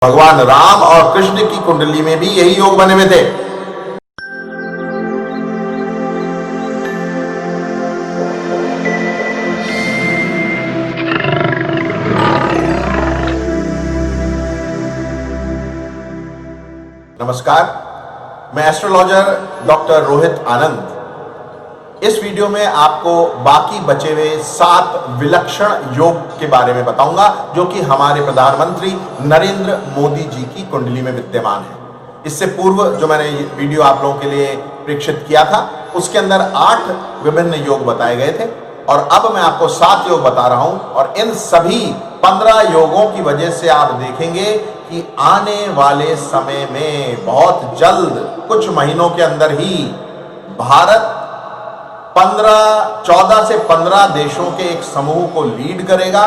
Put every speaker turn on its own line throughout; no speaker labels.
भगवान राम और कृष्ण की कुंडली में भी यही योग बने हुए थे। नमस्कार, मैं एस्ट्रोलॉजर डॉक्टर रोहित आनंद इस वीडियो में आपको बाकी बचे हुए 7 विलक्षण योग के बारे में बताऊंगा जो कि हमारे प्रधानमंत्री नरेंद्र मोदी जी की कुंडली में विद्यमान है। इससे पूर्व जो मैंने ये वीडियो आप लोगों के लिए प्रेक्षित किया था उसके अंदर 8 विभिन्न योग बताए गए थे और अब मैं आपको 7 योग बता रहा हूं और इन सभी 15 योगों की वजह से आप देखेंगे कि आने वाले समय में बहुत जल्द कुछ महीनों के अंदर ही भारत 14 से 15 देशों के एक समूह को लीड करेगा,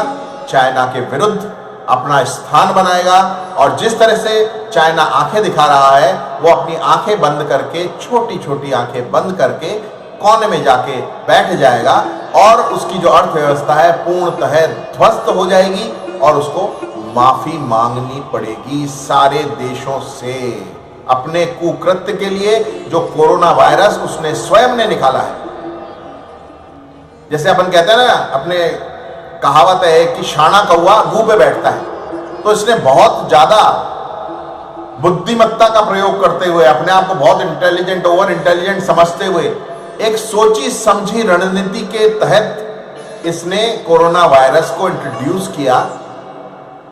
चाइना के विरुद्ध अपना स्थान बनाएगा। और जिस तरह से चाइना आंखें दिखा रहा है वो अपनी आंखें बंद करके, छोटी छोटी आंखें बंद करके कोने में जाके बैठ जाएगा और उसकी जो अर्थव्यवस्था है पूर्णतः ध्वस्त हो जाएगी और उसको माफी मांगनी पड़ेगी सारे देशों से अपने कुकृत्य के लिए जो कोरोना वायरस उसने स्वयं ने निकाला है। जैसे अपन कहते हैं ना, अपने कहावत है कि शाना कौवा गू पे बैठता है, तो इसने बहुत ज्यादा बुद्धिमत्ता का प्रयोग करते हुए, अपने आप को बहुत इंटेलिजेंट, ओवर इंटेलिजेंट समझते हुए एक सोची समझी रणनीति के तहत इसने कोरोना वायरस को इंट्रोड्यूस किया।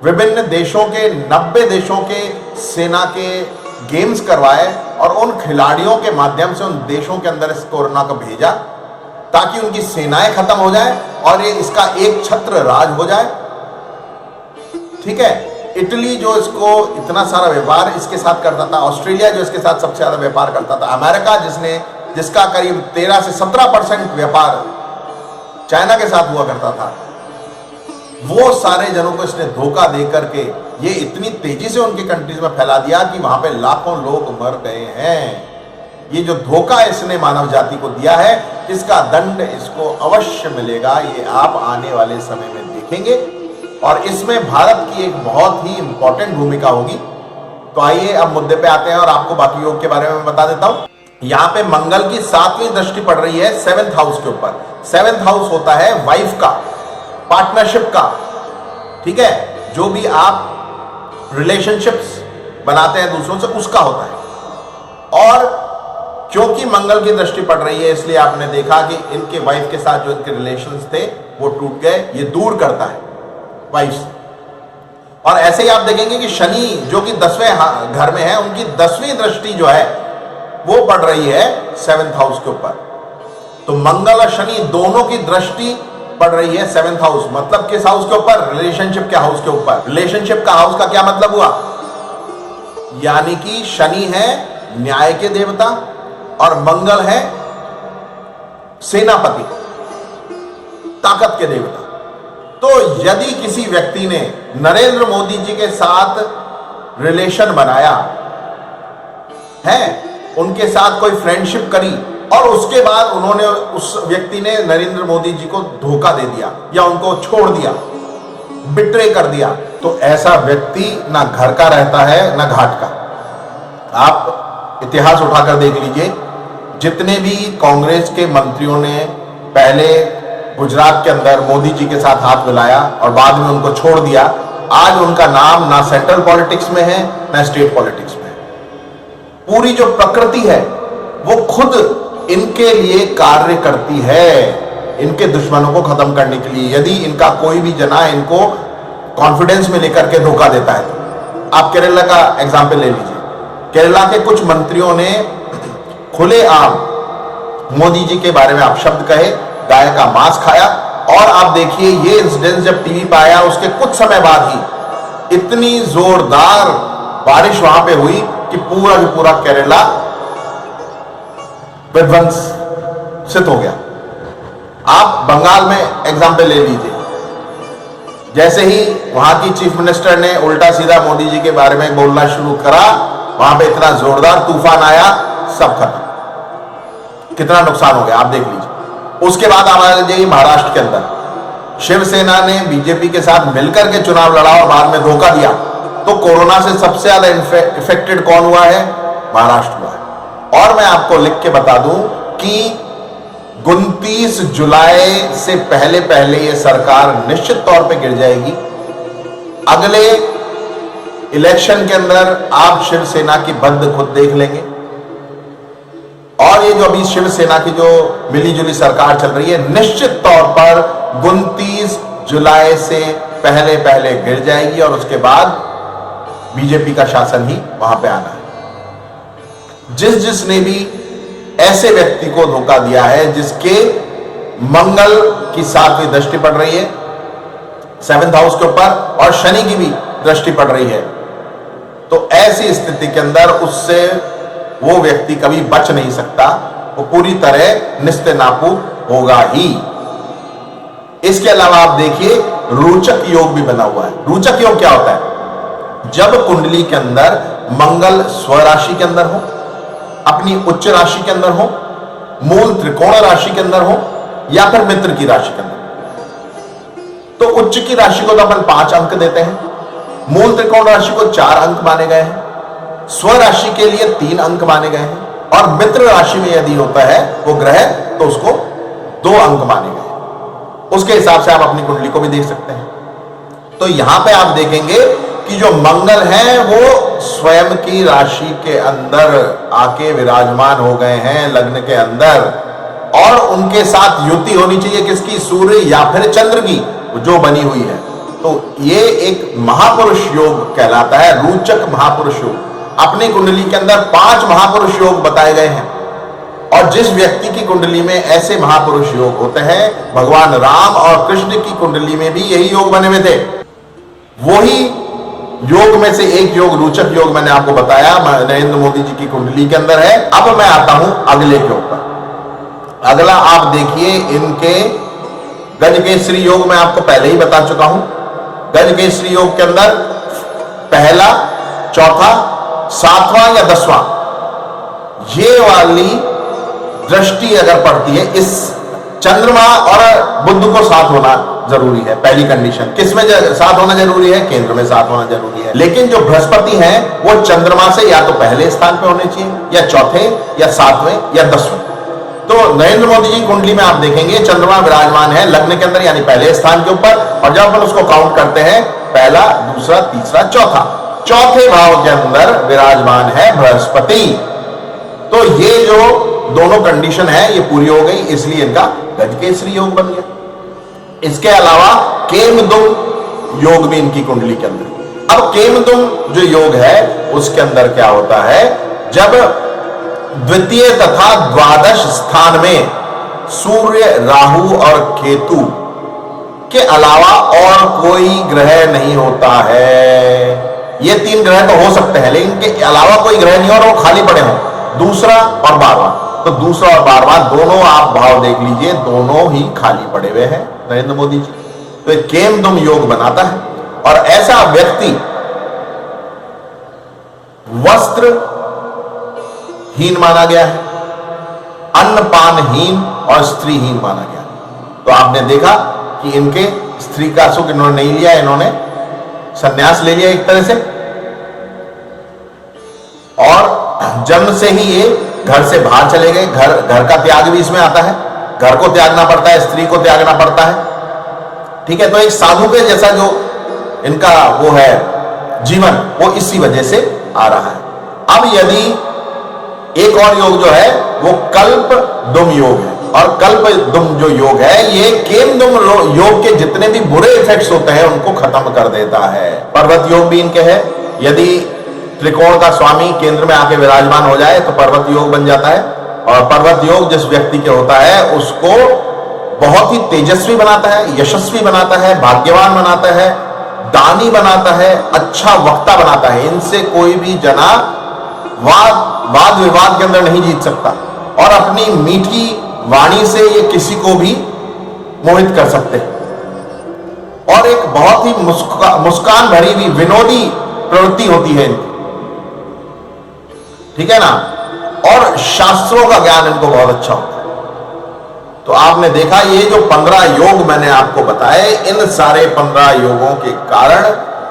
विभिन्न देशों के 90 देशों के सेना के गेम्स करवाए और उन खिलाड़ियों के माध्यम से उन देशों के अंदर इस कोरोना को भेजा ताकि उनकी सेनाएं खत्म हो जाए और ये इसका एक छत्र राज हो जाए। ठीक है, इटली जो इसको इतना सारा व्यापार इसके साथ करता था, ऑस्ट्रेलिया जो इसके साथ सबसे ज्यादा व्यापार करता था, अमेरिका जिसका करीब 13 से 17% व्यापार चाइना के साथ हुआ करता था, वो सारे जनों को इसने धोखा दे करके ये इतनी तेजी से उनकी कंट्रीज में फैला दिया कि वहां पे लाखों लोग मर गए हैं। ये जो धोखा इसने मानव जाति को दिया है, इसका दंड इसको अवश्य मिलेगा, ये आप आने वाले समय में देखेंगे और इसमें भारत की एक बहुत ही इंपॉर्टेंट भूमिका होगी। तो आइए अब मुद्दे पे आते हैं और आपको बाकी योग के बारे में बता देता हूं। यहां पे मंगल की 7वीं दृष्टि पड़ रही है 7th हाउस के ऊपर। 7th हाउस होता है वाइफ का, पार्टनरशिप का। ठीक है, जो भी आप रिलेशनशिप्स बनाते हैं दूसरों से उसका होता है। और क्योंकि मंगल की दृष्टि पड़ रही है इसलिए आपने देखा कि इनके वाइफ के साथ जो इनके रिलेशंस थे वो टूट गए। ये दूर करता है वाइफ से। और ऐसे ही आप देखेंगे कि शनि जो कि 10वें घर में है, उनकी 10वीं दृष्टि जो है वो पड़ रही है 7th हाउस के ऊपर। तो मंगल और शनि दोनों की दृष्टि पड़ रही है 7th हाउस। मतलब किस हाउस के ऊपर? रिलेशनशिप के हाउस के ऊपर। रिलेशनशिप का हाउस का क्या मतलब हुआ? यानी कि शनि है न्याय के देवता और मंगल है सेनापति, ताकत के देवता। तो यदि किसी व्यक्ति ने नरेंद्र मोदी जी के साथ रिलेशन बनाया है, उनके साथ कोई फ्रेंडशिप करी और उसके बाद उन्होंने उस व्यक्ति ने नरेंद्र मोदी जी को धोखा दे दिया या उनको छोड़ दिया, बिट्रे कर दिया, तो ऐसा व्यक्ति ना घर का रहता है ना घाट का। आप इतिहास उठाकर देख लीजिए, जितने भी कांग्रेस के मंत्रियों ने पहले गुजरात के अंदर मोदी जी के साथ हाथ मिलाया और बाद में उनको छोड़ दिया, आज उनका नाम ना सेंट्रल पॉलिटिक्स में है ना स्टेट पॉलिटिक्स में है। पूरी जो प्रकृति है वो खुद इनके लिए कार्य करती है, इनके दुश्मनों को खत्म करने के लिए। यदि इनका कोई भी जना इनको कॉन्फिडेंस में लेकर के धोखा देता है तो आप केरला का एग्जाम्पल ले लीजिए। केरला के कुछ मंत्रियों ने खुलेआम मोदी जी के बारे में अपशब्द कहे, गाय का मांस खाया और आप देखिए ये इंसिडेंट जब टीवी पे आया उसके कुछ समय बाद ही इतनी जोरदार बारिश वहां पे हुई कि पूरा भी पूरा केरला विध्वंसित हो गया। आप बंगाल में एग्जाम्पल ले लीजिए, जैसे ही वहां की चीफ मिनिस्टर ने उल्टा सीधा मोदी जी के बारे में बोलना शुरू करा, वहां पे इतना जोरदार तूफान आया, सब खत्म। कितना नुकसान हो गया आप देख लीजिए। उसके बाद हमारे जाइए महाराष्ट्र के अंदर, शिवसेना ने बीजेपी के साथ मिलकर के चुनाव लड़ा और बाद में धोखा दिया तो कोरोना से सबसे ज्यादा इफेक्टेड कौन हुआ है? महाराष्ट्र हुआ है। और मैं आपको लिख के बता दूं कि 29 जुलाई से पहले पहले यह सरकार निश्चित तौर पे गिर जाएगी। अगले इलेक्शन के अंदर आप शिवसेना की बंद खुद देख लेंगे। और ये जो अभी शिवसेना की जो मिलीजुली सरकार चल रही है, निश्चित तौर पर 29 जुलाई से पहले पहले गिर जाएगी और उसके बाद बीजेपी का शासन ही वहां पे आना है। जिसने भी ऐसे व्यक्ति को धोखा दिया है, जिसके मंगल की 7वीं दृष्टि पड़ रही है 7th हाउस के ऊपर और शनि की भी दृष्टि पड़ रही है, तो ऐसी स्थिति के अंदर उससे वो व्यक्ति कभी बच नहीं सकता, वो पूरी तरह निस्ते नाबूद होगा ही। इसके अलावा आप देखिए रोचक योग भी बना हुआ है। रोचक योग क्या होता है? जब कुंडली के अंदर मंगल स्वराशि के अंदर हो, अपनी उच्च राशि के अंदर हो, मूल त्रिकोण राशि के अंदर हो, या फिर मित्र की राशि के अंदर। तो उच्च की राशि को तो अपन 5 अंक देते हैं, मूल त्रिकोण राशि को 4 अंक माने गए हैं, स्व राशि के लिए 3 अंक माने गए हैं, और मित्र राशि में यदि होता है वो ग्रह तो उसको 2 अंक माने गए हैं। उसके हिसाब से आप अपनी कुंडली को भी देख सकते हैं। तो यहां पे आप देखेंगे कि जो मंगल है वो स्वयं की राशि के अंदर आके विराजमान हो गए हैं लग्न के अंदर, और उनके साथ युति होनी चाहिए किसकी? सूर्य या फिर चंद्र की, जो बनी हुई है। तो ये एक महापुरुष योग कहलाता है, रोचक महापुरुष योग। अपनी कुंडली के अंदर 5 महापुरुष योग बताए गए हैं, और जिस व्यक्ति की कुंडली में ऐसे महापुरुष योग होते हैं, भगवान राम और कृष्ण की कुंडली में भी यही योग बने हुए थे। वही योग में से एक योग रोचक योग मैंने आपको बताया नरेंद्र मोदी जी की कुंडली के अंदर है। अब मैं आता हूं अगले के ऊपर। अगला आप देखिए, इनके गजकेसरी योग मैं आपको पहले ही बता चुका हूं। गजकेसरी योग के अंदर पहला, चौथा, 7वां या 10वां ये वाली दृष्टि अगर पड़ती है, इस चंद्रमा और बुध को साथ होना जरूरी है। पहली कंडीशन किसमें साथ होना जरूरी है? केंद्र में साथ होना जरूरी है। लेकिन जो बृहस्पति है वो चंद्रमा से या तो पहले स्थान पे होने चाहिए, या चौथे, या 7वें, या 10वें। तो नरेंद्र मोदी जी कुंडली में आप देखेंगे चंद्रमा विराजमान है लग्न के अंदर, यानी पहले स्थान के ऊपर, और जब अपन उसको काउंट करते हैं पहला, दूसरा, तीसरा, चौथा, चौथे भाव के अंदर विराजमान है बृहस्पति। तो ये जो दोनों कंडीशन है ये पूरी हो गई, इसलिए इनका गजकेसरी योग बन गया। इसके अलावा केमदुम योग भी इनकी कुंडली के अंदर। अब केमदुम जो योग है उसके अंदर क्या होता है? जब द्वितीय तथा द्वादश स्थान में सूर्य, राहु और केतु के अलावा और कोई ग्रह नहीं होता है। ये 3 ग्रह तो हो सकते हैं, लेकिन इनके अलावा कोई ग्रह नहीं और वो खाली पड़े हों, दूसरा और 12वां। तो दूसरा और 12वां दोनों आप भाव देख लीजिए, दोनों ही खाली पड़े हुए हैं नरेंद्र मोदी जी। तो एक केमदुम योग बनाता है, और ऐसा व्यक्ति वस्त्र हीन माना गया है, अन्नपानहीन और स्त्रीहीन माना गया। तो आपने देखा कि इनके स्त्री का सुख इन्होंने नहीं लिया, इन्होंने संन्यास ले लिया एक तरह से, और जन्म से ही ये घर से बाहर चले गए। घर का त्याग भी इसमें आता है, घर को त्यागना पड़ता है, स्त्री को त्यागना पड़ता है। ठीक है, तो एक साधु के जैसा जो इनका वो है जीवन, वो इसी वजह से आ रहा है। अब यदि एक और योग जो है वो कल्प दुम योग है, और कल्प दुम जो योग है ये केमदुम योग के जितने भी बुरे इफेक्ट्स होते हैं उनको खत्म कर देता है। पर्वत योग भी इनके है। यदि त्रिकोण का स्वामी केंद्र में आके विराजमान हो जाए तो पर्वत योग बन जाता है, और पर्वत योग जिस व्यक्ति के होता है उसको बहुत ही तेजस्वी बनाता है, यशस्वी बनाता है, भाग्यवान बनाता है, दानी बनाता है, अच्छा वक्ता बनाता है। इनसे कोई भी जना वाद विवाद के अंदर नहीं जीत सकता, और अपनी मीठी वाणी से ये किसी को भी मोहित कर सकते हैं। और एक बहुत ही मुस्कान भरी हुई विनोदी प्रवृत्ति होती है इनकी, ठीक है ना, और शास्त्रों का ज्ञान इनको बहुत अच्छा होता है। तो आपने देखा ये जो 15 योग मैंने आपको बताए, इन सारे 15 योगों के कारण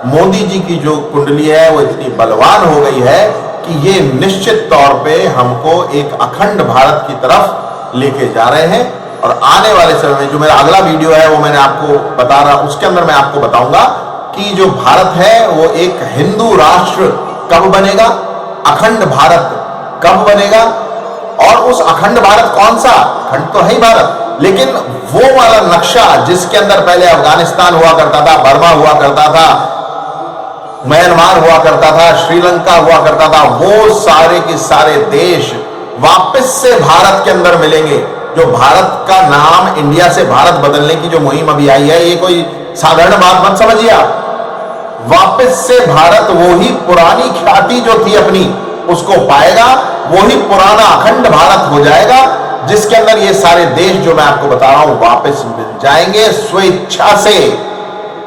मोदी जी की जो कुंडली है वो इतनी बलवान हो गई है कि ये निश्चित तौर पे हमको एक अखंड भारत की तरफ लेके जा रहे हैं। और आने वाले समय में जो मेरा अगला वीडियो है वो मैंने आपको बता रहा, उसके अंदर मैं आपको बताऊंगा कि जो भारत है वो एक हिंदू राष्ट्र कब बनेगा, अखंड भारत कब बनेगा, और उस अखंड भारत कौन सा, अखंड तो है ही भारत, लेकिन वो वाला नक्शा जिसके अंदर पहले अफगानिस्तान हुआ करता था, बर्मा हुआ करता था, म्यांमार हुआ करता था, श्रीलंका हुआ करता था, वो सारे के सारे देश वापस से भारत के अंदर मिलेंगे। जो भारत का नाम इंडिया से भारत बदलने की जो मुहिम अभी आई है, ये कोई साधारण बात मत समझिए आप। वापस से भारत वही पुरानी ख्याति जो थी अपनी उसको पाएगा, वही पुराना अखंड भारत हो जाएगा, जिसके अंदर ये सारे देश जो मैं आपको बता रहा हूं वापस मिल जाएंगे स्वेच्छा से।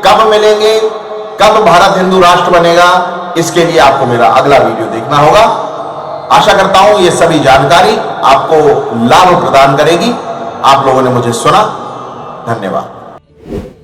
कब मिलेंगे, कब भारत हिंदू राष्ट्र बनेगा, इसके लिए आपको मेरा अगला वीडियो देखना होगा। आशा करता हूं ये सभी जानकारी आपको लाभ प्रदान करेगी। आप लोगों ने मुझे सुना, धन्यवाद।